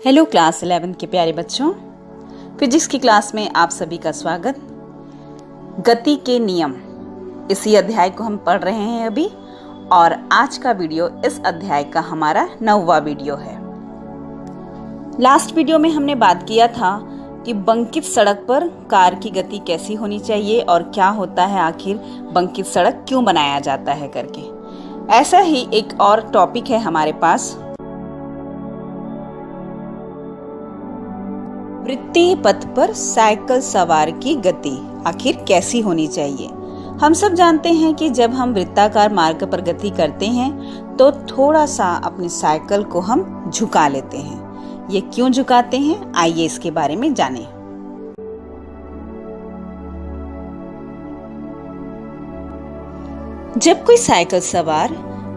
Hello class 11 के प्यारे बच्चों, फिजिक्स की क्लास में आप सभी का स्वागत। गति के नियम इसी अध्याय को हम पढ़ रहे हैं अभी, और आज का वीडियो इस अध्याय का हमारा 9वां वीडियो है। लास्ट वीडियो में हमने बात किया था कि बंकित सड़क पर कार की गति कैसी होनी चाहिए और क्या होता है, आखिर बंकित सड़क क्यों बनाया जाता है करके। ऐसा ही एक और टॉपिक है हमारे पास, वृत्तीय पथ पर साइकिल सवार की गति आखिर कैसी होनी चाहिए। हम सब जानते हैं कि जब हम वृत्ताकार मार्ग पर गति करते हैं तो थोड़ा सा अपनी साइकिल को हम झुका लेते हैं। ये क्यों झुकाते हैं, आइए इसके बारे में जानें। जब कोई साइकिल सवार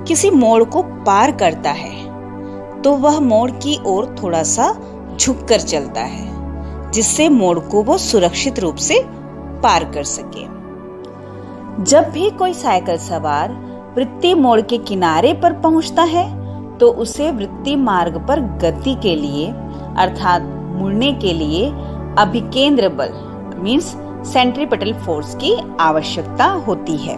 किसी मोड़ को पार करता है तो वह मोड़ की ओर थोड़ा सा झुककर चलता है, जिससे मोड़ को वो सुरक्षित रूप से पार कर सके। जब भी कोई साइकिल सवार वृत्तीय मोड़ के किनारे पर पहुंचता है तो उसे वृत्तीय मार्ग पर गति के लिए अर्थात मुड़ने के लिए अभिकेंद्र बल मींस सेंट्रीपिटल फोर्स की आवश्यकता होती है।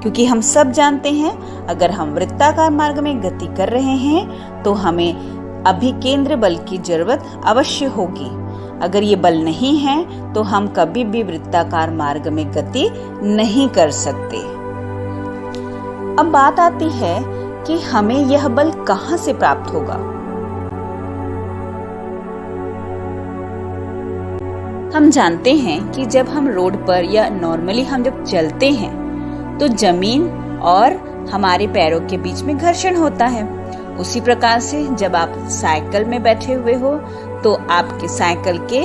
क्योंकि हम सब जानते हैं, अगर हम वृत्ताकार मार्ग में गति कर रहे हैं तो हमें अभिकेंद्र बल की जरूरत अवश्य होगी। अगर ये बल नहीं है तो हम कभी भी वृत्ताकार मार्ग में गति नहीं कर सकते। अब बात आती है कि हमें यह बल कहां से प्राप्त होगा। हम जानते हैं कि जब हम रोड पर या नॉर्मली हम जब चलते हैं तो जमीन और हमारे पैरों के बीच में घर्षण होता है। उसी प्रकार से जब आप साइकिल में बैठे हुए हो तो आपके साइकिल के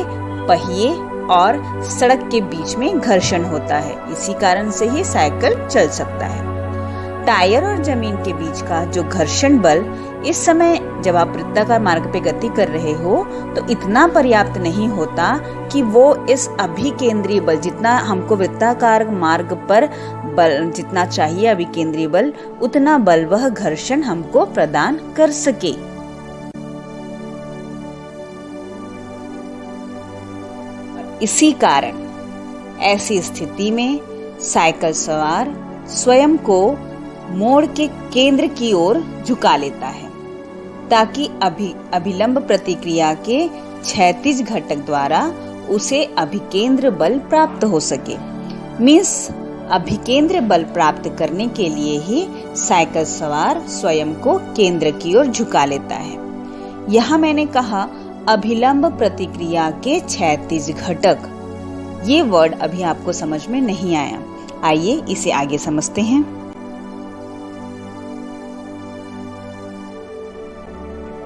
पहिए और सड़क के बीच में घर्षण होता है। इसी कारण से ही साइकिल चल सकता है। टायर और जमीन के बीच का जो घर्षण बल इस समय जब आप वृत्ताकार मार्ग पे गति कर रहे हो तो इतना पर्याप्त नहीं होता कि वो इस अभिकेंद्रीय बल, जितना हमको वृत्ताकार मार्ग पर बल जितना चाहिए अभिकेंद्रीय बल, उतना बल वह घर्षण हमको प्रदान कर सके। इसी कारण ऐसी स्थिति में साइकिल सवार स्वयं को मोड़ के केंद्र की ओर झुका लेता है ताकि अभिलंब प्रतिक्रिया के क्षैतिज घटक द्वारा उसे अभिकेंद्र बल प्राप्त हो सके। मींस अभिकेंद्र बल प्राप्त करने के लिए ही साइकिल सवार स्वयं को केंद्र की ओर झुका लेता है। यहाँ मैंने कहा अभिलंब प्रतिक्रिया के क्षैतिज घटक, ये वर्ड अभी आपको समझ में नहीं आया। आइए इसे आगे समझते हैं।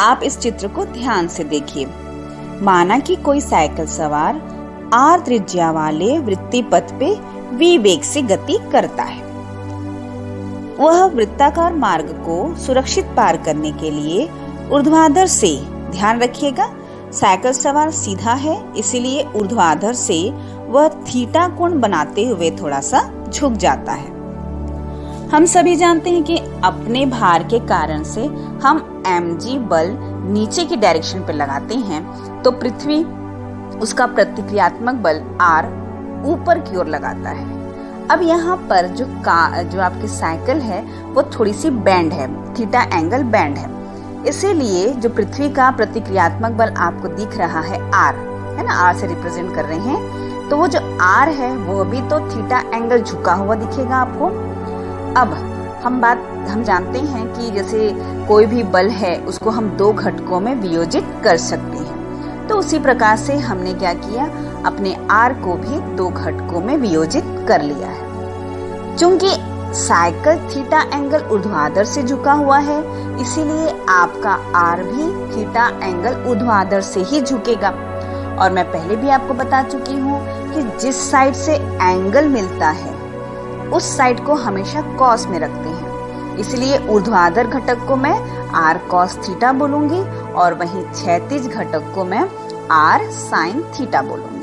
आप इस चित्र को ध्यान से देखिए। माना कि कोई साइकिल सवार r त्रिज्या वाले वृत्तीय पथ पे v वेग से गति करता है। वह वृत्ताकार मार्ग को सुरक्षित पार करने के लिए ऊर्ध्वाधर से, ध्यान रखिएगा साइकिल सवार सीधा है इसीलिए ऊर्ध्वाधर से वह थीटा कोण बनाते हुए थोड़ा सा झुक जाता है। हम सभी जानते हैं कि अपने भार के कारण से हम mg बल नीचे की डायरेक्शन पर लगाते हैं तो पृथ्वी उसका प्रतिक्रियात्मक बल r ऊपर की ओर लगाता है। अब यहाँ पर जो आपकी साइकिल है वो थोड़ी सी बैंड है, थीटा एंगल बैंड है। इसीलिए जो पृथ्वी का प्रतिक्रियात्मक बल आपको दिख रहा है r, है ना, r से रिप्रेजेंट कर रहे हैं, तो वो जो r है वो भी तो थीटा एंगल झुका हुआ दिखेगा आपको। अब हम जानते हैं कि जैसे कोई भी बल है उसको हम दो घटकों में वियोजित कर सकते हैं, तो उसी प्रकार से हमने क्या किया, अपने r को भी दो घटकों में वियोजित कर लिया है। चूंकि साइकिल थीटा एंगल ऊर्ध्वाधर से झुका हुआ है इसीलिए आपका r भी थीटा एंगल ऊर्ध्वाधर से ही झुकेगा। और मैं पहले भी आपको बता चुकी हूँ कि जिस साइड से एंगल मिलता है उस साइड को हमेशा कॉस में रखते हैं, इसलिए ऊर्ध्वाधर घटक को मैं r cos थीटा बोलूंगी और वहीं क्षैतिज घटक को मैं r sin थीटा बोलूंगी।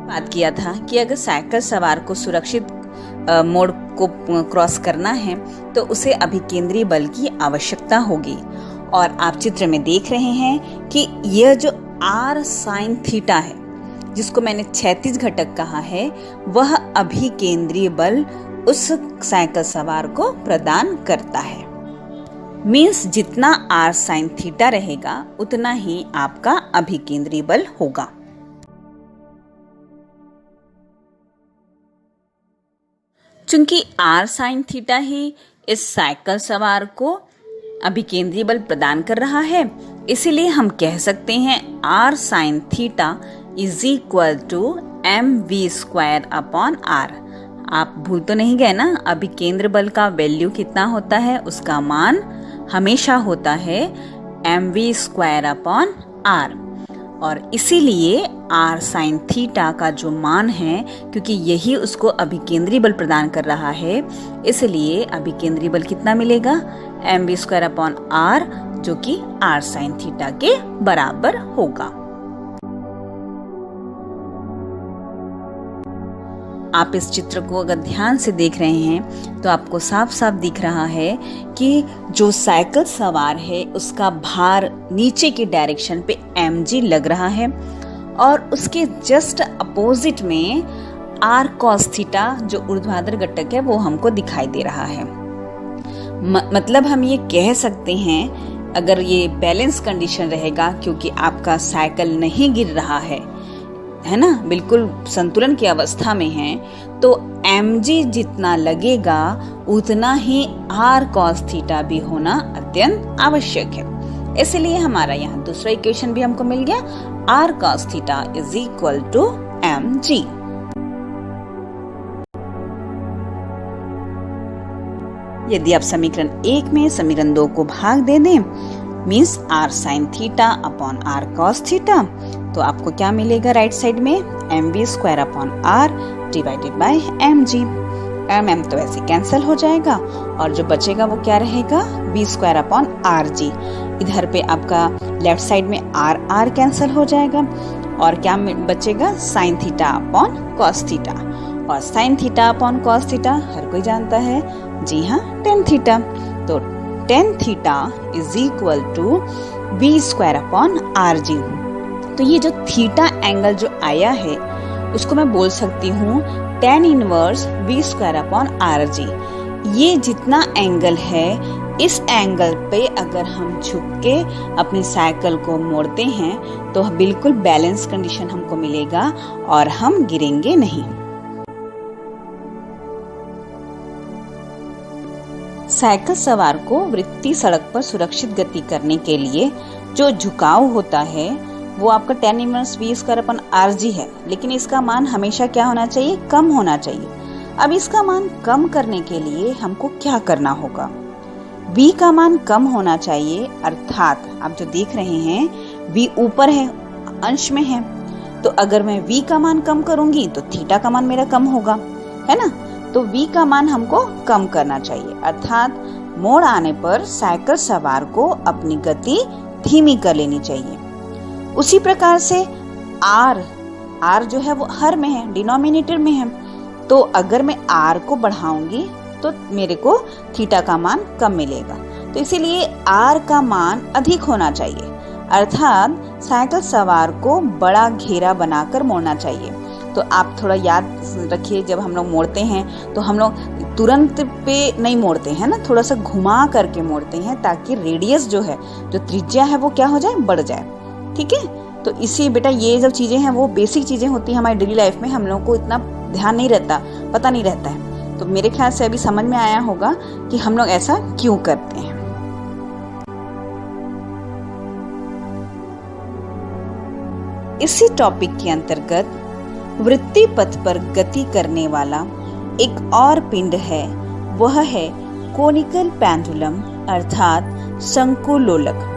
बात किया था कि अगर साइकिल सवार को सुरक्षित मोड़ को क्रॉस करना है तो उसे अभिकेंद्री बल की आवश्यकता होगी। और आप चित्र में देख रहे हैं कि यह जो r sin थीटा है, जिसको मैंने क्षैतिज घटक कहा है, वह अभिकेंद्रीय बल उस साइकिल सवार को प्रदान करता है। मीन्स जितना r sin थीटा रहेगा उतना ही आपका अभिकेंद्रीय बल होगा। चूंकि r sin थीटा ही इस साइकिल सवार को अभिकेंद्रीय बल प्रदान कर रहा है, इसीलिए हम कह सकते हैं r sin theta is equal to mv² upon r। आप भूल तो नहीं गए ना, अभिकेंद्र बल का वैल्यू कितना होता है, उसका मान हमेशा होता है mv² अपॉन r। और इसीलिए r sin थीटा का जो मान है, क्योंकि यही उसको अभिकेंद्रीय बल प्रदान कर रहा है, इसलिए अभिकेंद्रीय बल कितना मिलेगा, mv² अपॉन r, जो कि r sin थीटा के बराबर होगा। आप इस चित्र को अगर ध्यान से देख रहे हैं तो आपको साफ साफ दिख रहा है कि जो साइकिल सवार है उसका भार नीचे की डायरेक्शन पे mg लग रहा है और उसके जस्ट अपोजिट में r cos थीटा जो ऊर्ध्वाधर घटक है वो हमको दिखाई दे रहा है। मतलब हम ये कह सकते हैं, अगर ये बैलेंस कंडीशन रहेगा, क्योंकि आपका साइकिल नहीं गिर रहा है ना, बिल्कुल संतुलन की अवस्था में है, तो mg जितना लगेगा उतना ही r cos थीटा भी होना अत्यंत आवश्यक है। इसलिए हमारा यहाँ दूसरा इक्वेशन भी हमको मिल गया, r cos theta is equal to mg। यदि आप समीकरण 1 में समीकरण 2 को भाग दे दें, means r sin theta upon r cos theta, तो आपको क्या मिलेगा राइट साइड में, mv² upon r divided by mg। m तो ऐसे कैंसिल हो जाएगा और जो बचेगा वो क्या रहेगा, v² अपॉन rg। इधर पे आपका लेफ्ट साइड में r कैंसिल हो जाएगा और क्या बचेगा, sin theta upon cos theta. और sin theta upon cos theta हर कोई जानता है, जी हाँ, tan थीटा। तो tan theta is equal to v² upon rg। तो ये जो थीटा एंगल जो आया है उसको मैं बोल सकती हूँ tan inverse v² upon rg। ये जितना एंगल है, इस एंगल पे अगर हम झुक के अपनी साइकिल को मोड़ते हैं तो बिल्कुल बैलेंस कंडीशन हमको मिलेगा और हम गिरेंगे नहीं। साइकिल सवार को वृत्तीय सड़क पर सुरक्षित गति करने के लिए जो झुकाव होता है वो आपका tan inverse v² upon rg है, लेकिन इसका मान हमेशा क्या होना चाहिए, कम होना चाहिए। अब इसका मान कम करने के लिए हमको क्या करना होगा, v का मान कम होना चाहिए, अर्थात आप जो देख रहे हैं v ऊपर है, अंश में है, तो अगर मैं v का मान कम करूंगी तो थीटा का मान मेरा कम होगा, है ना। तो v का मान हमको कम करना चाहिए, अर्थात मोड़ आने पर साइकिल सवार को अपनी गति धीमी कर लेनी चाहिए। उसी प्रकार से r जो है वो हर में है, डिनोमिनेटर में है, तो अगर मैं r को बढ़ाऊंगी तो मेरे को थीटा का मान कम मिलेगा। तो इसीलिए r का मान अधिक होना चाहिए, अर्थात साइकिल सवार को बड़ा घेरा बनाकर मोड़ना चाहिए। तो आप थोड़ा याद रखिए, जब हम लोग मोड़ते हैं तो हम लोग तुरंत पे नहीं मोड़ते हैं ना, थोड़ा सा घुमा करके मोड़ते हैं ताकि रेडियस जो है, जो त्रिज्या है वो क्या हो जाए, बढ़ जाए। ठीक है, तो इसी बेटा ये सब चीजें हैं वो बेसिक चीजें होती हैं हमारी डेली लाइफ में, हम लोगों को इतना ध्यान नहीं रहता, पता नहीं रहता है। तो मेरे ख्याल से अभी समझ में आया होगा कि हम लोग ऐसा क्यों करते हैं। इसी टॉपिक के अंतर्गत वृत्तीय पथ पर गति करने वाला एक और पिंड है, वह है कोनिकल पेंडुलम अर्थात शंकुलोलक।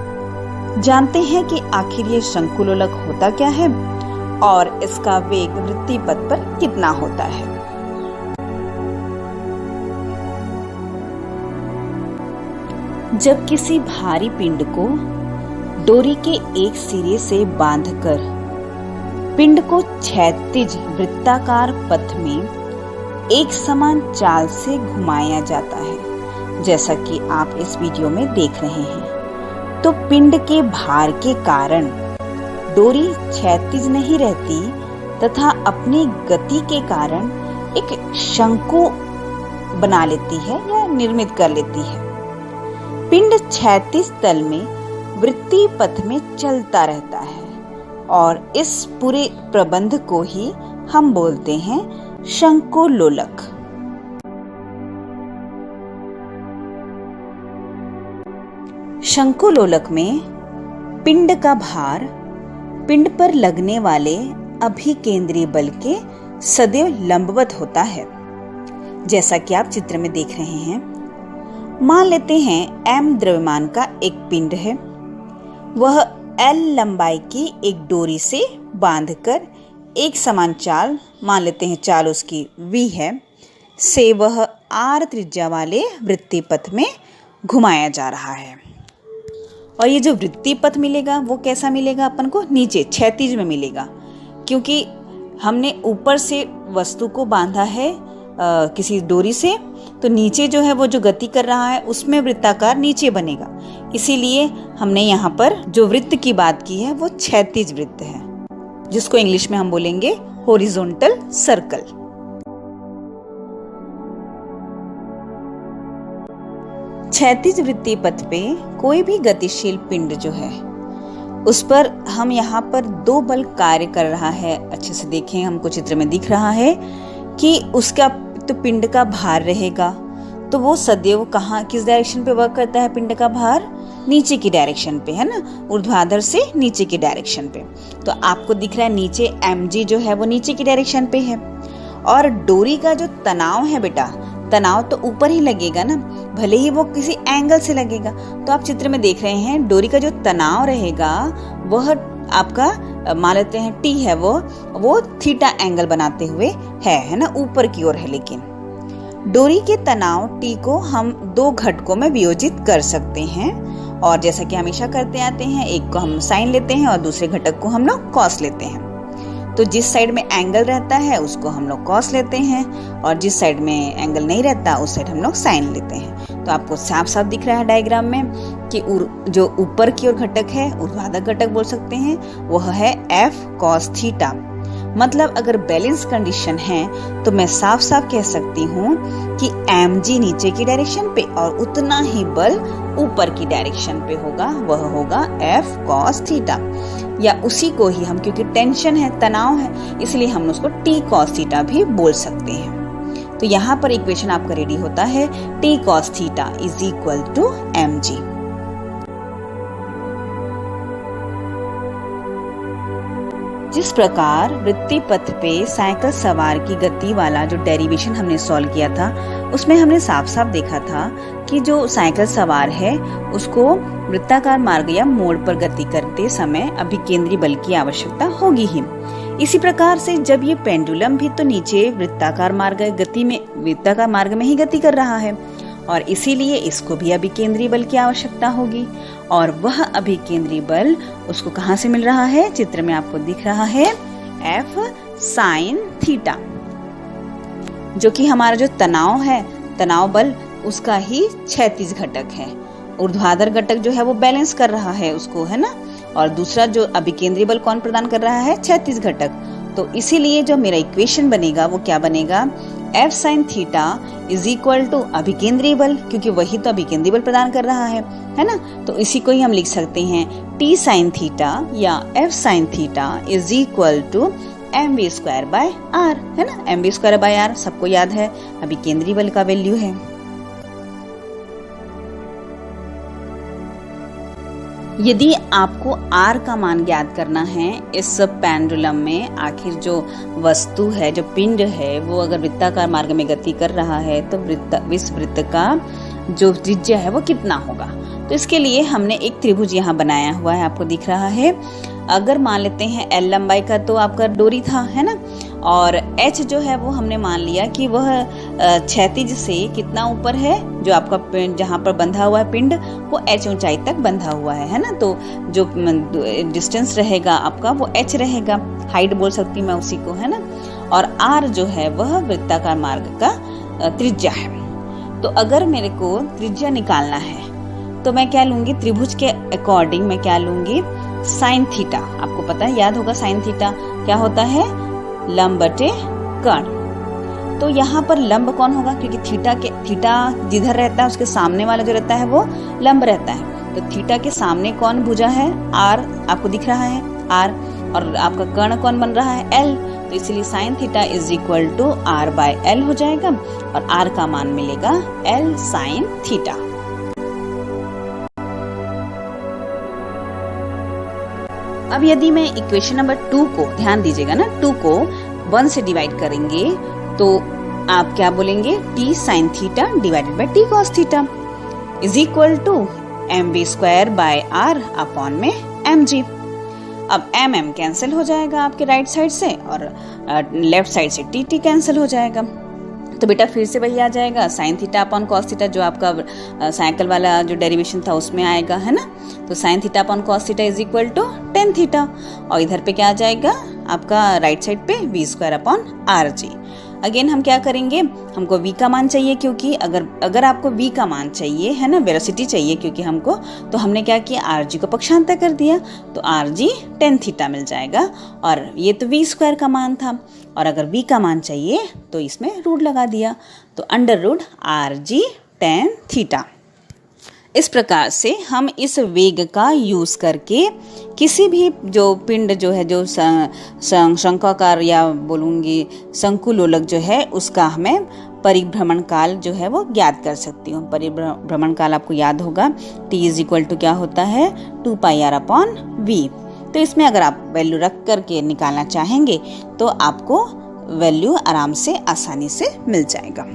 जानते हैं कि आखिर ये शंकुलोलक होता क्या है और इसका वेग वृत्तीय पथ पर कितना होता है। जब किसी भारी पिंड को डोरी के एक सिरे से बांधकर पिंड को क्षैतिज वृत्ताकार पथ में एक समान चाल से घुमाया जाता है, जैसा कि आप इस वीडियो में देख रहे हैं। तो पिंड के भार के कारण डोरी क्षैतिज नहीं रहती तथा अपनी गति के कारण एक शंकु बना लेती है या निर्मित कर लेती है। पिंड क्षैतिज तल में वृत्तीय पथ में चलता रहता है और इस पूरे प्रबंध को ही हम बोलते हैं शंकुलोलक। शंकुलोलक में पिंड का भार पिंड पर लगने वाले अभिकेंद्री बल के सदैव लंबवत होता है, जैसा कि आप चित्र में देख रहे हैं। मान लेते हैं m द्रव्यमान का एक पिंड है, वह L लंबाई की एक डोरी से बांधकर एक समान चाल, मान लेते हैं चाल उसकी v है, से वह r त्रिज्या वाले वृत्तीय पथ में घुमाया जा रहा है। और ये जो वृत्तीय पथ मिलेगा वो कैसा मिलेगा अपन को? नीचे क्षैतिज में मिलेगा, क्योंकि हमने ऊपर से वस्तु को बांधा है किसी डोरी से, तो नीचे जो है वो जो गति कर रहा है उसमें वृत्ताकार नीचे बनेगा। इसीलिए हमने यहाँ पर जो वृत्त की बात की है वो क्षैतिज वृत्त है, जिसको इंग्लिश में हम बोलेंगे हॉरिजॉन्टल सर्कल। क्षैतिज वृत्तीय पथ पे कोई भी गतिशील पिंड जो है उस पर हम यहाँ पर दो बल कार्य कर रहा है। अच्छे से देखें, हमको चित्र में दिख रहा है कि उसका तो पिंड का भार रहेगा, तो वो सदैव कहाँ किस डायरेक्शन पे वर्क करता है? पिंड का भार नीचे की डायरेक्शन पे, है ना, ऊर्ध्वाधर से नीचे की डायरेक्शन पे। तो आपको दिख रहा है नीचे mg जो है वो नीचे की डायरेक्शन पे है, और डोरी का जो तनाव है बेटा, तनाव तो ऊपर ही लगेगा ना, भले ही वो किसी एंगल से लगेगा। तो आप चित्र में देख रहे हैं डोरी का जो तनाव रहेगा वह आपका मान लेते हैं T है, वो थीटा एंगल बनाते हुए है ना, ऊपर की ओर है। लेकिन डोरी के तनाव T को हम दो घटकों में वियोजित कर सकते हैं, और जैसा कि हमेशा करते आते हैं, एक को हम साइन लेते हैं और दूसरे घटक को हम लोग कॉस लेते हैं। तो जिस साइड में एंगल रहता है उसको हम लोग कॉस लेते हैं, और जिस साइड में एंगल नहीं रहता उस साइड हम लोग साइन लेते हैं। तो आपको साफ साफ दिख रहा है डायग्राम में कि जो ऊपर की ओर घटक है, ऊर्ध्वाधर घटक बोल सकते हैं, वह है F cos थीटा। मतलब अगर बैलेंस कंडीशन है तो मैं साफ साफ कह सकती हूँ कि mg नीचे की डायरेक्शन पे और उतना ही बल ऊपर की डायरेक्शन पे होगा, वह होगा F cos थीटा। या उसी को ही हम, क्योंकि टेंशन है, तनाव है, इसलिए हम उसको T cos थीटा भी बोल सकते हैं। तो यहाँ पर इक्वेशन आपका रेडी होता है T cos theta is equal to mg। जिस प्रकार वृत्तीय पथ पे साइकिल सवार की गति वाला जो डेरिवेशन हमने सॉल्व किया था, उसमें हमने साफ साफ देखा था कि जो साइकिल सवार है उसको वृत्ताकार मार्ग या मोड़ पर गति करते समय अभिकेंद्री बल की आवश्यकता होगी ही। इसी प्रकार से जब ये पेंडुलम भी तो नीचे वृत्ताकार मार्ग में ही गति कर रहा है, और इसीलिए इसको भी अभिकेंद्री बल की आवश्यकता होगी। और वह अभिकेंद्री बल उसको कहाँ से मिल रहा है? चित्र में आपको दिख रहा है F sin थीटा, जो कि हमारा जो तनाव है, तनाव बल, उसका ही क्षैतिज घटक है। ऊर्ध्वाधर घटक जो है वो बैलेंस कर रहा है उसको, है ना, और दूसरा जो अभिकेंद्री बल कौन प्रदान कर रहा है? क्षैतिज घटक। तो इसीलिए जो मेरा इक्वेशन बनेगा वो क्या बनेगा? F sin theta is equal to अभिकेंद्री बल, क्योंकि वही तो अभिकेंद्री बल प्रदान कर रहा है ना। तो इसी को ही हम लिख सकते हैं T sin थीटा या F sin theta is equal to mv square by r, है ना। mv स्क्वायर बाय r सबको याद है अभिकेंद्री बल का वैल्यू है। यदि आपको r का मान ज्ञात करना है इस पेंडुलम में, आखिर जो वस्तु है, जो पिंड है, वो अगर वृत्ताकार मार्ग में गति कर रहा है तो इस वृत्त का जो त्रिज्या है वो कितना होगा। तो इसके लिए हमने एक त्रिभुज यहाँ बनाया हुआ है, आपको दिख रहा है। अगर मान लेते हैं L लंबाई का तो आपका डोरी था, है ना, और H जो है वो हमने मान लिया कि वह क्षैतिज से कितना ऊपर है, जो आपका पिंड जहाँ पर बंधा हुआ है पिंड वो H ऊंचाई तक बंधा हुआ है ना। तो जो डिस्टेंस रहेगा आपका वो H रहेगा, हाइट बोल सकती हूँ मैं उसी को, है ना। और r जो है वह वृत्ताकार मार्ग का त्रिज्या है। तो अगर मेरे को त्रिज्या निकालना है तो मैं क्या लूंगी, त्रिभुज के अकॉर्डिंग मैं क्या लूंगी, साइन थीटा। आपको पता है, याद होगा साइन थीटा क्या होता है, लंब बटे कर्ण। तो यहाँ पर लंब कौन होगा, क्योंकि थीटा जिधर रहता है उसके सामने वाला जो रहता है वो लंब रहता है। तो थीटा के सामने कौन भुजा है, r, आपको दिख रहा है r, और आपका कर्ण कौन बन रहा है, l। तो इसलिए sine theta is equal to r by l हो जाएगा, और r का मान मिलेगा l साइन थीटा। अब यदि मैं इक्वेशन नंबर 2 को, ध्यान दीजिएगा ना, 2 को 1 से डिवाइड करेंगे तो आप क्या बोलेंगे, t sine theta divided by t cos theta is equal to mv square by r upon में mg। अब mm कैंसिल हो जाएगा आपके राइट साइड से, और लेफ्ट साइड से tt कैंसिल हो जाएगा। तो बेटा फिर से वही आ जाएगा, sine theta upon cos theta, जो आपका साइकिल वाला जो डेरिवेशन था उसमें आएगा, है ना। तो sine theta upon cos theta is equal to tan theta, और इधर पे क्या आ जाएगा आपका राइट साइड पे v square upon r g. Again हम क्या करेंगे, हमको v का मान चाहिए, क्योंकि अगर आपको v का मान चाहिए, है ना, वेलोसिटी चाहिए क्योंकि हमको, तो हमने क्या किया, rg को पक्षांतर कर दिया, तो rg टेन थीटा मिल जाएगा, और ये तो v स्क्वायर का मान था, और अगर v का मान चाहिए तो इसमें रूट लगा दिया, तो under root rg tan theta. इस प्रकार से हम इस वेग का यूज करके किसी भी जो पिंड जो है, जो शंक्वाकार या बोलूँगी शंकुलोलक जो है, उसका हमें परिभ्रमण काल जो है वो ज्ञात कर सकती हूँ। परिभ्रमण काल आपको याद होगा, t इज इक्वल टू क्या होता है, 2 पाई r अपॉन v। तो इसमें अगर आप वैल्यू रख करके निकालना चाहेंगे तो आपको वैल्यू आराम से आसानी से मिल जाएगा।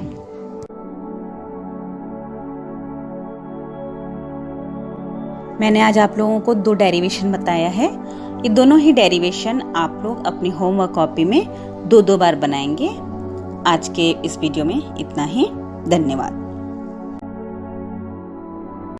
मैंने आज आप लोगों को 2 डेरिवेशन बताया है। ये दोनों ही डेरिवेशन आप लोग अपनी होमवर्क कॉपी में 2-2 बार बनाएंगे। आज के इस वीडियो में इतना ही। धन्यवाद।